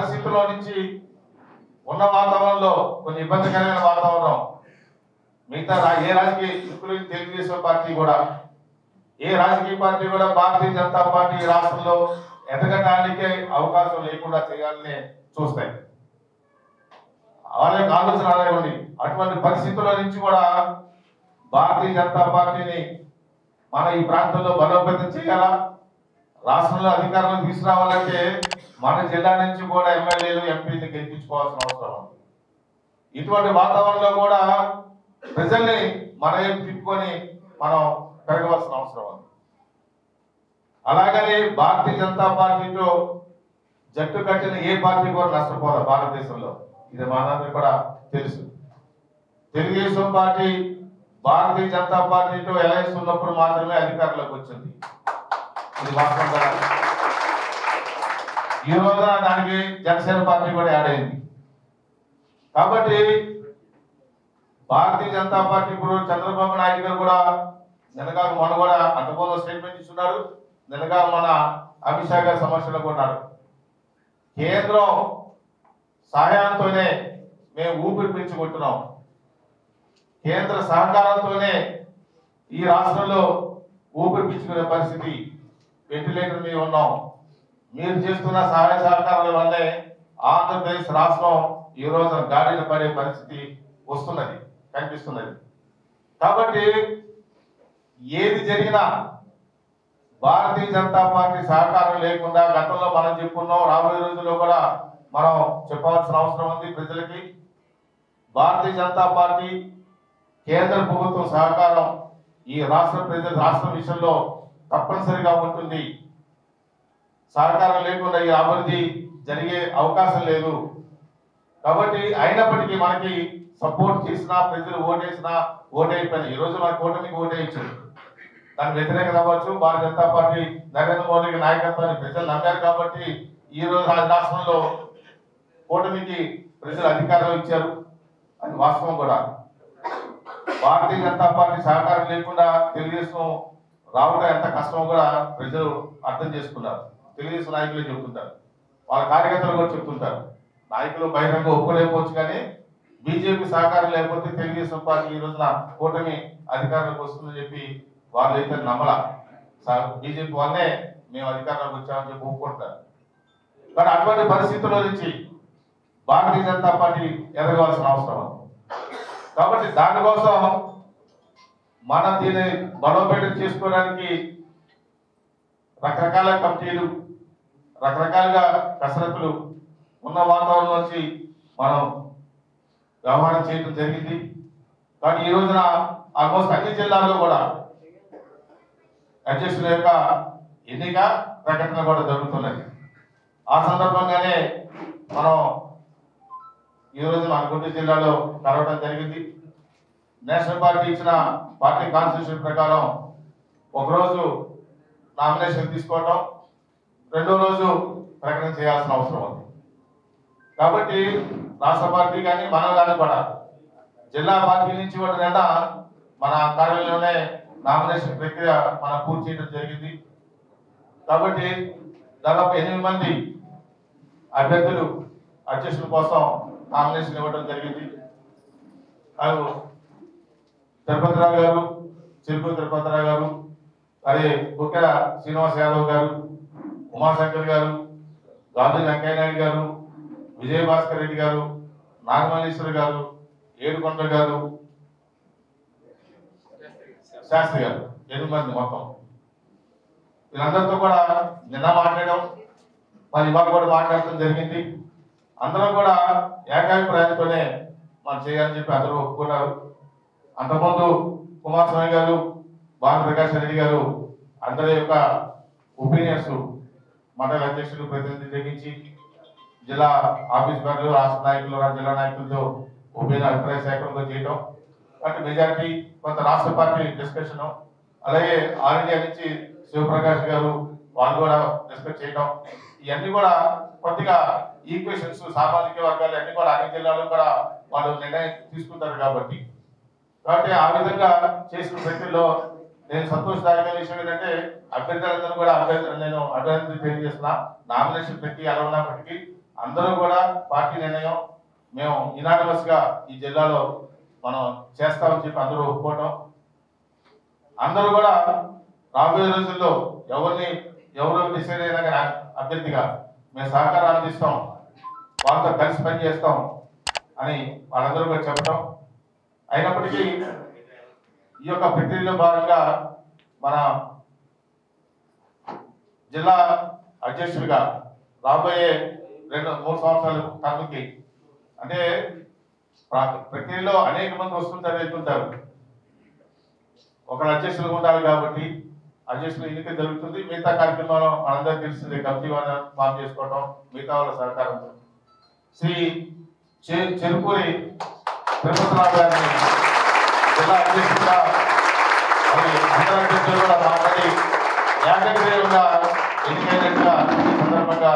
పరిస్థితుల్లో నుంచి ఉన్న వాతావరణంలో కొన్ని ఇబ్బందికరమైన వాతావరణం మిగతా ఏ రాజకీయ ఇంక్లూడింగ్ తెలుగుదేశం పార్టీ కూడా ఏ రాజకీయ పార్టీ కూడా భారతీయ జనతా పార్టీ రాష్ట్రంలో ఎదగటానికే అవకాశం లేకుండా చేయాలని చూస్తాయి. వాళ్ళకి ఆలోచన అనేవ్వండి. అటువంటి పరిస్థితుల్లో నుంచి కూడా భారతీయ జనతా పార్టీని మన ఈ ప్రాంతంలో బలోపేతం చేయాలా, రాష్ట్రంలో అధికారంలో తీసుకురావాలంటే మన జిల్లా నుంచి కూడా ఎమ్మెల్యేలు ఎంపీలు గెలిపించుకోవాల్సిన అవసరం ఉంది. ఇటువంటి వాతావరణంలో కూడా ప్రజల్ని మన వైపు తిప్పుకొని మనం పెరగవలసిన అవసరం ఉంది. అలాగని భారతీయ జనతా పార్టీతో జట్టు కట్టిన ఏ పార్టీ కూడా నష్టపోదు భారతదేశంలో. ఇది మనందరికీ కూడా తెలుసు. తెలుగుదేశం పార్టీ భారతీయ జనతా పార్టీతో ఎలయన్స్ ఉన్నప్పుడు మాత్రమే అధికారంలోకి వచ్చింది. ఇది వాస్తవం కదా. ఈ రోజున దానికి జనసేన పార్టీ కూడా యాడ్ అయింది. కాబట్టి భారతీయ జనతా పార్టీ ఇప్పుడు చంద్రబాబు నాయుడు గారు కూడా నిన్నగా మొన్న కూడా అంతకుముందు స్టేట్మెంట్ ఇస్తున్నారు. నిన్నగా మన అమిత్ షా గారి సమస్యలో ఉన్నారు. కేంద్రం సహాయంతోనే మేము ఊపిరి పీల్చుకుంటున్నాం. కేంద్ర సహకారంతోనే ఈ రాష్ట్రంలో ఊపిరి పీల్చుకునే పరిస్థితి, వెంటిలేటర్ మీద ఉన్నాం. మీరు చేస్తున్న సహాయ సహకారాల వల్లే ఆంధ్రప్రదేశ్ రాష్ట్రం ఈ రోజు గాడిన పడే పరిస్థితి వస్తున్నది, కనిపిస్తున్నది. కాబట్టి ఏది జరిగినా భారతీయ జనతా పార్టీ సహకారం లేకుండా గతంలో మనం చెప్పుకున్నాం, రాబోయే రోజుల్లో కూడా మనం చెప్పవలసిన అవసరం ఉంది ప్రజలకి. భారతీయ జనతా పార్టీ కేంద్ర ప్రభుత్వం సహకారం ఈ రాష్ట్ర విషయంలో తప్పనిసరిగా ఉంటుంది. సహకారం లేకుండా ఈ అభివృద్ధి జరిగే అవకాశం లేదు. కాబట్టి అయినప్పటికీ మనకి సపోర్ట్ చేసినా ప్రజలు ఓటేసినా ఓటైపోయినాయి. ఈ రోజు మన కూటమికి ఓటేయచ్చు, దానికి వ్యతిరేకత అవ్వచ్చు. భారతీయ జనతా పార్టీ నరేంద్ర మోదీ నాయకత్వాన్ని ప్రజలు నమ్మారు కాబట్టి ఈ రోజు రాష్ట్రంలో కూటమికి ప్రజలు అధికారం ఇచ్చారు. అది వాస్తవం కూడా. భారతీయ జనతా పార్టీ సహకారం లేకుండా తెలుగుదేశం రావడం ఎంత కష్టమో కూడా ప్రజలు అర్థం చేసుకున్నారు. తెలుగుదేశం నాయకులే చెబుతుంటారు, వాళ్ళ కార్యకర్తలు కూడా చెప్తుంటారు. నాయకులు బహిరంగ ఒప్పుకోలేకపోవచ్చు, కానీ బీజేపీ సహకారం లేకపోతే తెలుగుదేశం పార్టీ ఈ రోజున కూటమి అధికారంలోకి వస్తుందని చెప్పి వాళ్ళు అయితే నమ్మలా. బీజేపీ వల్లే మేము అధికారంలోకి వచ్చామని చెప్పి ఒప్పుకుంటారు. కానీ అటువంటి పరిస్థితుల్లో నుంచి భారతీయ జనతా పార్టీ ఎదగవలసిన అవసరం. కాబట్టి దానికోసం మనం దీన్ని బలోపేతం చేసుకోవడానికి రకరకాల కమిటీలు, రకరకాలుగా కసరత్తులు ఉన్న వాతావరణం నుంచి మనం వ్యవహారం చేయడం జరిగింది. కానీ ఈ రోజున ఆల్మోస్ట్ అన్ని జిల్లాల్లో కూడా అధ్యక్షుల యొక్క ఎన్నిక ప్రకటన కూడా జరుగుతున్నది. ఆ సందర్భంగానే మనం ఈ రోజు మన గుంటూరు జిల్లాలో కలవడం జరిగింది. నేషనల్ పార్టీ ఇచ్చిన పార్టీ కాన్స్టిట్యూషన్ ప్రకారం ఒకరోజు నామినేషన్ తీసుకోవటం, రెండో రోజు ప్రకటన చేయాల్సిన అవసరం ఉంది. కాబట్టి రాష్ట్ర పార్టీ కానీ మనం కానీ కూడా జిల్లా పార్టీ నుంచి కూడా నిన్న మన కార్యాలయంలోనే నామినేషన్ ప్రక్రియ మనం పూర్తి చేయడం జరిగింది. కాబట్టి దాదాపు 8 మంది అభ్యర్థులు అధ్యక్షుల కోసం నామినేషన్ ఇవ్వడం జరిగింది. తిరుపతిరావు గారు, చిరుకు తిరుపతిరావు గారు, అదే కుక్కెల శ్రీనివాస్ యాదవ్ గారు, ఉమాశంకర్ గారు, గాజు వెంకయ్య నాయుడు గారు, విజయభాస్కర్ రెడ్డి గారు, నాగమల్లేశ్వర్ గారు, ఏడుకొండ గారు, శాస్త్రి గారు, 8 మంది మొత్తం. వీళ్ళందరితో కూడా నిన్న మాట్లాడడం, మరి ఇవాళ కూడా మాట్లాడటం జరిగింది. అందరూ కూడా ఏకాభిప్రాయంతోనే మనం చేయాలని చెప్పి అందరూ ఒప్పుకున్నారు. అంతకుముందు కుమారస్వామి గారు, భానుప్రకాష్ రెడ్డి గారు అందరి యొక్క ఒపీనియన్స్ మండల అధ్యక్షులు ప్రతినిధి తెగించి జిల్లా ఆఫీస్ గారు, రాష్ట్ర నాయకులు, జిల్లా నాయకులతో ఒపీనియన్ అభిప్రాయ సేకరణ చేయడం. అంటే మెజారిటీ కొంత రాష్ట్ర పార్టీ డిస్కషన్, అలాగే ఆల్ ఇండియా నుంచి శివప్రకాష్ గారు వాళ్ళు కూడా డిస్కస్ చేయడం, ఇవన్నీ కూడా కొద్దిగా ఈక్వేషన్స్, సామాజిక వర్గాలు అన్ని కూడా అన్ని జిల్లాలో కూడా వాళ్ళు నిర్ణయం తీసుకుంటారు. కాబట్టి ఆ విధంగా చేసిన ప్రక్రియలో నేను సంతోషదాయకమైన విషయం ఏంటంటే అభ్యర్థులందరూ కూడా నేను అభ్యర్థులు తెలియజేస్తున్నా. నామినేషన్ ప్రక్రియ ఎలా ఉన్నప్పటికీ అందరూ కూడా పార్టీ నిర్ణయం మేము యునానిమస్ గా ఈ జిల్లాలో మనం చేస్తామని చెప్పి అందరూ ఒప్పుకోవటం, అందరూ కూడా రాబోయే రోజుల్లో ఎవరు డిసైడ్ అయినా కానీ అభ్యర్థిగా మేము సహకారం అందిస్తాం, వాళ్ళతో కలిసి పని చేస్తాం అని వాళ్ళందరూ కూడా చెప్పడం. అయినప్పటికీ ఈ యొక్క ప్రక్రియలో భాగంగా మన జిల్లా అధ్యక్షుడిగా రాబోయే 2-3 సంవత్సరాల టర్మ్కి అంటే ప్రక్రియలో అనేక మంది వస్తుంటారు వెళ్తుంటారు. ఒకరు అధ్యక్షులు ఉండాలి కాబట్టి అధ్యక్షులు ఎన్నిక జరుగుతుంది. మిగతా కార్యక్రమాలు మనందరికీ తెలిసిందే, కమిటీ వాళ్ళని ఫామ్ చేసుకోవడం, మిగతా వాళ్ళ సహకారంతో శ్రీ చెరుకూరి తిరుపతిరావు గారిని జిల్లా అధ్యక్షుడిగా అందరూ అధ్యక్షులు కూడా మాట్లాడి ఏకగ్రీవంగా ఎన్నికైనట్టుగా ఈ సందర్భంగా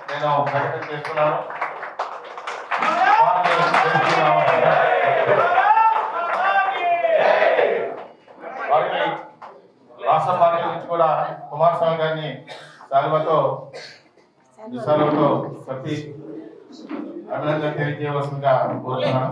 నేను ప్రకటన చేస్తున్నాను. వారికి రాష్ట్ర పార్టీ నుంచి కూడా కుమారస్వామి గారిని శాలువతో చెప్పి అభినందన తెలియజేయవలసిందిగా కోరుతున్నాను.